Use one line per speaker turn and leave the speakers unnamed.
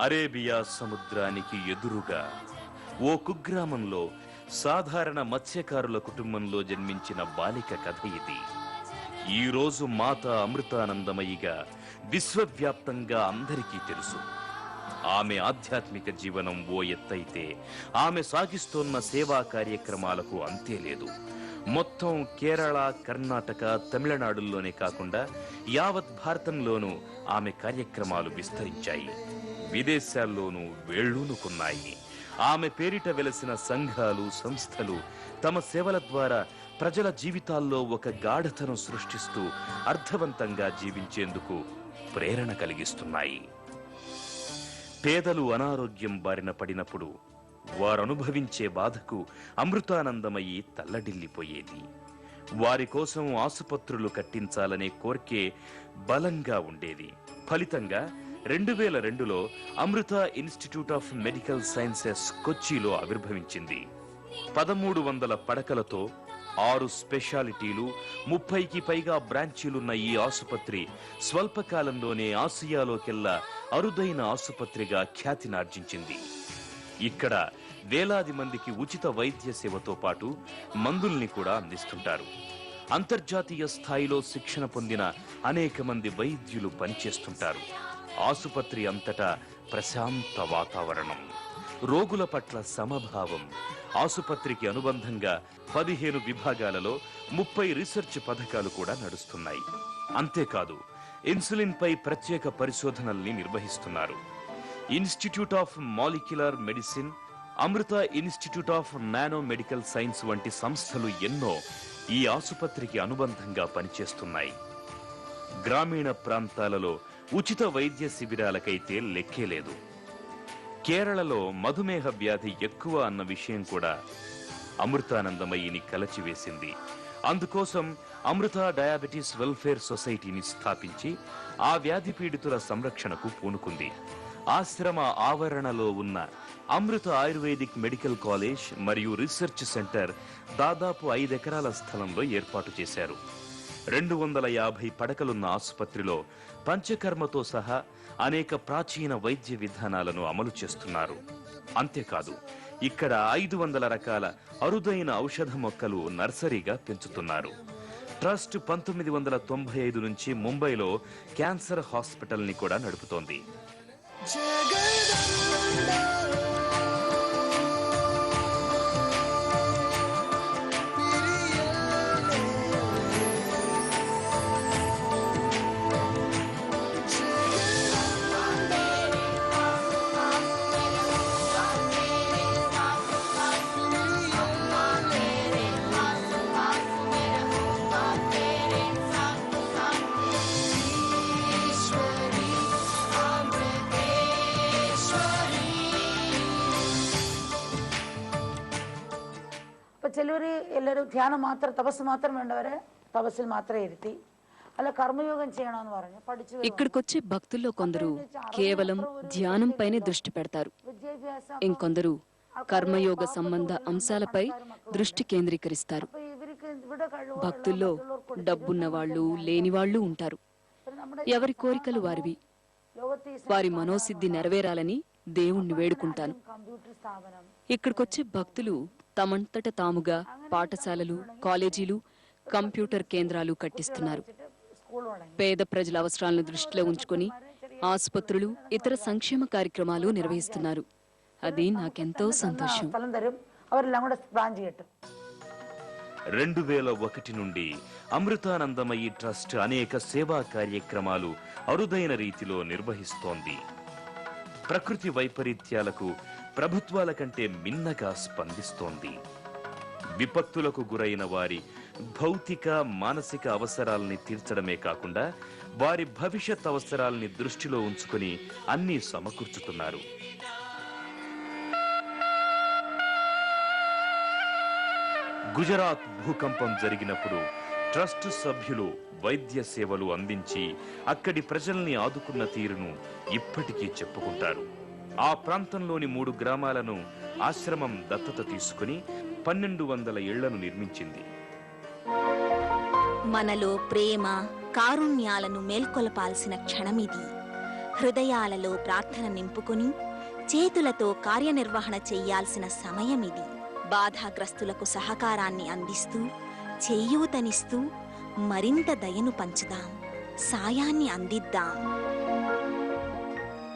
Arabia సముద్రానికి ఎదురుగా ఓ కుగ్రామంలో సాధారణ మత్స్యకారుల కుటుంబంలో జన్మించిన బాలిక కథ ఇది. ఈ రోజు మాత అమృతానందమయిగా విశ్వవ్యాప్తంగా అందరికీ తెలుసు. ఆమె ఆధ్యాత్మిక జీవనం ఓ ఎత్తైతే ఆమె సాగిస్తోన్న సేవా కార్యక్రమాలకు అంతే లేదు. మొత్తం కేరళ, కర్ణాటక, తమిళనాడుల్లోనే కాకుండా యావత్ భారతంలోనూ ఆమె కార్యక్రమాలు విస్తరించాయి. విదేశాల్లోనూ వేళ్లూనుకున్నాయి. ఆమె పేరిట వెలసిన సంఘాలు, సంస్థలు తమ సేవల ద్వారా ప్రజల జీవితాల్లో ఒక గాఢతను సృష్టిస్తూ అర్థవంతంగా జీవించేందుకు ప్రేరణ కలిగిస్తున్నాయి. పేదలు అనారోగ్యం బారిన పడినప్పుడు వారనుభవించే బాధకు అమృతానందమయి తల్లడిల్లిపోయేది. వారి కోసం ఆసుపత్రులు కట్టించాలనే కోర్కే బలంగా ఉండేది. ఫలితంగా 2002లో అమృత ఇన్స్టిట్యూట్ ఆఫ్ మెడికల్ సైన్సెస్ కొచ్చిలో ఆవిర్భవించింది. 1300 పడకలతో 6 స్పెషాలిటీలు, 30కి పైగా బ్రాంచీలున్న ఈ ఆసుపత్రి స్వల్పకాలంలోనే ఆసియాలోకెల్లా అరుదైన ఆసుపత్రిగా ఖ్యాతినార్జించింది. ఇక్కడ వేలాది మందికి ఉచిత వైద్య సేవతో పాటు మందుల్ని కూడా అందిస్తుంటారు. అంతర్జాతీయ స్థాయిలో శిక్షణ పొందిన అనేక మంది వైద్యులు పనిచేస్తుంటారు. ఆసుపత్రి అంతటా ప్రశాంత వాతావరణం, రోగుల పట్ల సమభావం. ఆసుపత్రికి అనుబంధంగా 15 విభాగాలలో 30 రీసెర్చ్ పథకాలు కూడా నడుస్తున్నాయి. అంతేకాదు, ఇన్సులిన్ పై ప్రత్యేక పరిశోధనల్ని నిర్వహిస్తున్నారు. Institute of molecular medicine, Amrita institute of nano medical science వంటి సంస్థలు ఎన్నో ఈ ఆసుపత్రికి అనుబంధంగా పనిచేస్తున్నాయి. గ్రామీణ ప్రాంతాలలో ఉచిత వైద్య శిబిరాలకైతే లెక్కే లేదు. కేరళలో మధుమేహ వ్యాధి ఎక్కువ అన్న విషయం కూడా అమృతానందమయిని కలచివేసింది. అందుకోసం అమృత డయాబెటీస్ వెల్ఫేర్ సొసైటీని స్థాపించి ఆ వ్యాధి పీడితుల సంరక్షణకు పూనుకుంది. ఆశ్రమ ఆవరణలో ఉన్న అమృత ఆయుర్వేదిక్ మెడికల్ కాలేజ్ మరియు రీసెర్చ్ సెంటర్ దాదాపు 5 ఎకరాల స్థలంలో ఏర్పాటు చేశారు. 250 పడకలున్న ఆసుపత్రిలో పంచకర్మతో సహా అనేక ప్రాచీన వైద్య విధానాలను అమలు చేస్తున్నారు. అంతేకాదు, ఇక్కడ 500 రకాల అరుదైన ఔషధ మొక్కలు నర్సరీగా పెంచుతున్నారు. ట్రస్ట్ 1995 నుంచి ముంబైలో క్యాన్సర్ హాస్పిటల్ ని కూడా నడుపుతోంది.
ചിലവര് എല്ലാവരും ധ്യാനം മാത്രം, തപസ് മാത്രം വേണ്ടവരെ തപസ്സിൽ മാത്രം ഇരുത്തി అలా కర్మయోగం చేయണമെന്ന് പറഞ്ഞു പഠിച്ചു.
ఇక్కడికొచ్చే భక్తుల్లో కొందరు కేవలం ధ్యానం పైనే దృష్టి పెడతారు. ఇంకొందరు కర్మయోగ సంబంధ అంశాలపై దృష్టి కేంద్రీకరిస్తారు. భక్తుల్లో డబ్బున్న వాళ్ళు, లేని వాళ్ళు ఉంటారు. ఎవరి కోరికలు వారివి. వారి మనోసిద్ధి నెరవేరాలని దేవుణ్ణి వేడుకుంటాను. ఇక్కడికొచ్చే భక్తులు తమంతట తాముగా పాఠశాలలు, కాలేజీలు, కంప్యూటర్ కేంద్రాలు కట్టిస్తున్నారు. పేద ప్రజల అవసరాలను దృష్టిలో ఉంచుకొని ఆసుపత్రులు, ఇతర సంక్షేమ కార్యక్రమాలు నిర్వహిస్తున్నారు. అది నాకెంతో సంతోషం.
2001 నుండి అమృతానందమయి ట్రస్ట్ అనేక సేవా కార్యక్రమాలు అరుదైన రీతిలో నిర్వహిస్తోంది. ప్రకృతి వైపరీత్యాలకు ప్రభుత్వాల కంటే మిన్నగా స్పందిస్తోంది. విపత్తులకు గురైన వారి భౌతిక, మానసిక అవసరాల్ని తీర్చడమే కాకుండా వారి భవిష్యత్ అవసరాల్ని దృష్టిలో ఉంచుకుని అన్నీ సమకూర్చుతున్నారు. గుజరాత్ భూకంపం జరిగినప్పుడు ట్రస్ట్ సభ్యులు వైద్య సేవలు అందించి అక్కడి ప్రజల్ని ఆదుకున్న తీరును ఇప్పటికీ చెప్పుకుంటారు. ఆ ప్రాంతంలోని 3 గ్రామాలను ఆశ్రమం దత్తత తీసుకుని 1200 ఇళ్లను నిర్మించింది.
మనలో ప్రేమ, కారుణ్యాలను మేల్కొలపాల్సిన క్షణమిది. హృదయాలలో ప్రార్థన నింపుకొని చేతులతో కార్యనిర్వహణ చెయ్యాల్సిన సమయమిది. బాధాగ్రస్తులకు సహకారాన్ని అందిస్తూ చేయూతనిస్తూ మరింత దయను పంచుదాం, సాయాన్ని అందిద్దాం.